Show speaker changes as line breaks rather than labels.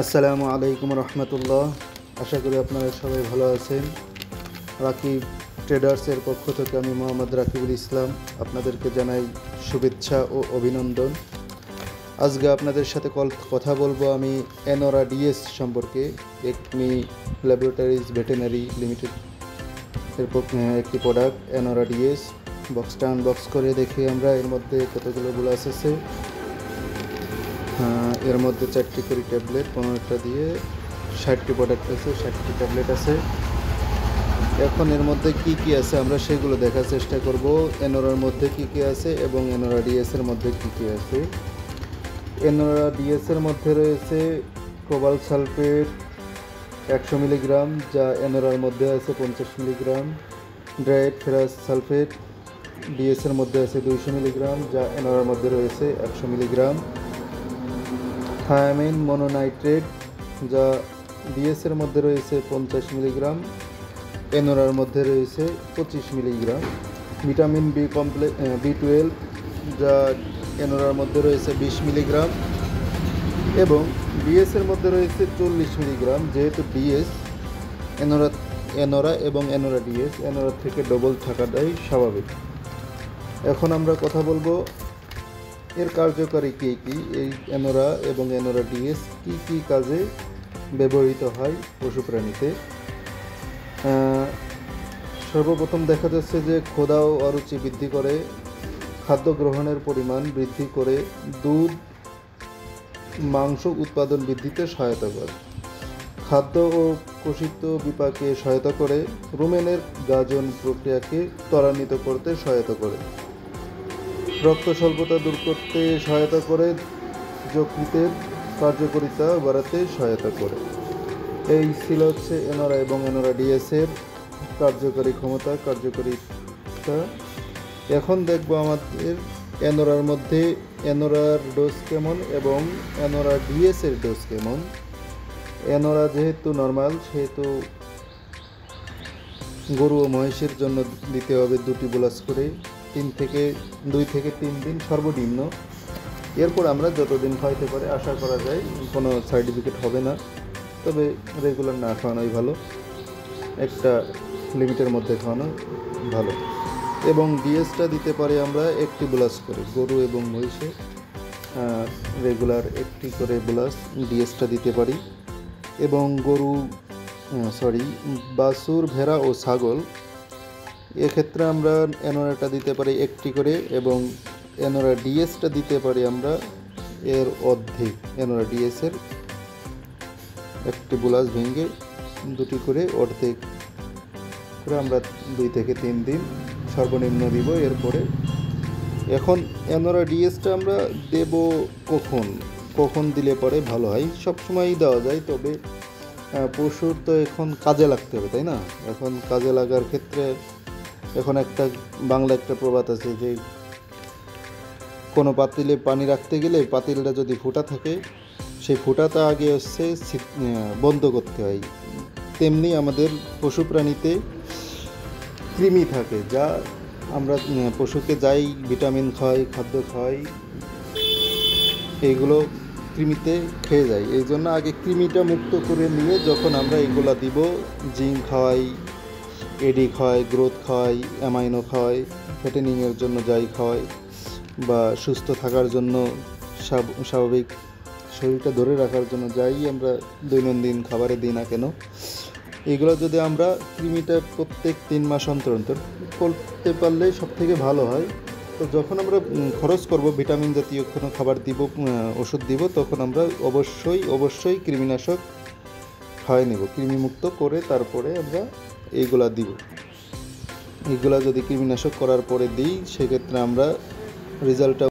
আসসালামু আলাইকুম রহমতুল্লাহ। আশা করি আপনারা সবাই ভালো আছেন। রাকিব ট্রেডার্সের পক্ষ থেকে আমি মোহাম্মদ রাকিবুল ইসলাম আপনাদেরকে জানাই শুভেচ্ছা ও অভিনন্দন। আজকে আপনাদের সাথে কথা বলবো আমি এনোরা ডিএস সম্পর্কে। একমি ল্যাবরেটরিজ ভেটেনারি লিমিটেড এর একটি প্রোডাক্ট এনোরা ডিএস। বক্সটা আনবক্স করে দেখি আমরা এর মধ্যে কতগুলো গ্লাস আছে। এর মধ্যে 4টি করে ট্যাবলেট, 15টা দিয়ে 60টি প্রোডাক্ট আছে, 60টি ট্যাবলেট আছে। এখন এর মধ্যে কি কি আছে আমরা সেগুলো দেখার চেষ্টা করব। এনোরার মধ্যে কি কি আছে এবং এনোরা ডিএসের মধ্যে কি কি আছে। এনোরা ডিএসের মধ্যে রয়েছে কোবাল্ট সালফেট 100 মিলিগ্রাম, যা এনোরার মধ্যে আছে 50 মিলিগ্রাম। ড্রাইড ফেরাস সালফেট ডিএসের মধ্যে আছে 200 মিলিগ্রাম, যা এনোরার মধ্যে রয়েছে 100 মিলিগ্রাম। থায়ামিন মনোনাইট্রেট, যা ডিএসের মধ্যে রয়েছে 50 মিলিগ্রাম, এনোরার মধ্যে রয়েছে 25 মিলিগ্রাম। ভিটামিন B12, যা এনোরার মধ্যে রয়েছে 20 মিলিগ্রাম এবং ডিএসের মধ্যে রয়েছে 40 মিলিগ্রাম। যেহেতু ডিএস এনোরা এবং এনোরা ডিএস এনোরার থেকে ডবল থাকাটাই স্বাভাবিক। এখন আমরা কথা বলবো এর কার্যকারী কী কী, এই এনোরা এবং এনোরা ডিএস কী কী কাজে ব্যবহৃত হয় পশু প্রাণীতে। সর্বপ্রথম দেখা যাচ্ছে যে ক্ষুধা ও অরুচি বৃদ্ধি করে, খাদ্য গ্রহণের পরিমাণ বৃদ্ধি করে, দুধ মাংস উৎপাদন বৃদ্ধিতে সহায়তা করে, খাদ্য ও কোষিত বিপাকে সহায়তা করে, রুমেনের গাজন প্রক্রিয়াকে ত্বরান্বিত করতে সহায়তা করে, রক্ত স্বল্পতা দূর করতে সহায়তা করে, যকৃতের কার্যকারিতা বাড়াতে সহায়তা করে। এই ছিল হচ্ছে এনোরা এবং এনোরা ডিএসের কার্যকারিতা। এখন দেখব আমাদের এনোরার মধ্যে এনোরার ডোজ কেমন এবং এনোরা ডিএসের ডোজ কেমন। এনোরা যেহেতু নর্মাল, সেহেতু গরু ও মহিষের জন্য দিতে হবে 2টি বোলাস করে, 2 থেকে 3 দিন সর্বনিম্ন। এরপর আমরা যতদিন খাওয়াইতে পারে আশা করা যায় কোনো সাইড ইফেক্ট হবে না, তবে রেগুলার না খাওয়ানোই ভালো, একটা লিমিটের মধ্যে খাওয়ানো ভালো। এবং ডিএসটা দিতে পারি আমরা 1টি বোলাস করে, গরু এবং মহিষে রেগুলার 1টি করে বোলাস ডিএসটা দিতে পারি। এবং বাছুর, ভেড়া ও ছাগল, এক্ষেত্রে আমরা এনোরাটা দিতে পারি 1টি করে এবং এনোরা ডিএসটা দিতে পারি আমরা এর অর্ধেক। এনোরা ডিএসের 1টি বোলাস ভেঙে 2টি করে অর্ধেক করে আমরা 2 থেকে 3 দিন সর্বনিম্ন দিব। এরপরে এখন এনোরা ডিএসটা আমরা দেব কখন দিলে পরে ভালো হয়। সবসময়ই দেওয়া যায়, তবে পশুর তো এখন কাজে লাগতে হবে, তাই না? এখন কাজে লাগার ক্ষেত্রে এখন বাংলা একটা প্রবাদ আছে যে কোনো পাতিলে পানি রাখতে গেলে পাতিলটা যদি ফুটা থাকে, সেই ফুটাটা আগে বন্ধ করতে হয়। তেমনি আমাদের পশু প্রাণীতে কৃমি থাকে, যা আমরা পশুকে যাই ভিটামিন খাই, খাদ্য খাই, এইগুলো কৃমিতে খেয়ে যায়। এই জন্য আগে কৃমিটা মুক্ত করে নিয়ে যখন আমরা এগুলা দিব, জিঙ্ক খাওয়াই, এডি খাওয়াই, গ্রোথ খাওয়াই, অ্যামাইনো খাওয়াই, ফ্যাটেনিংয়ের জন্য যাই খাওয়াই, বা সুস্থ থাকার জন্য স্বাভাবিক শরীরটা ধরে রাখার জন্য যাই আমরা দৈনন্দিন খাবারে দিই না কেন, এগুলো যদি আমরা কৃমিটা প্রত্যেক 3 মাস অন্তর করতে পারলে সবথেকে ভালো হয়। তো যখন আমরা খরচ করব ভিটামিন জাতীয় কোনো খাবার দিব, ওষুধ দিব, তখন আমরা অবশ্যই কৃমিনাশক খাওয়াই নেব, কৃমিমুক্ত করে তারপরে আমরা এইগুলা দিব। এইগুলা যদি কৃমিনাশক করার পরে দিই, সেক্ষেত্রে আমরা রেজাল্টটা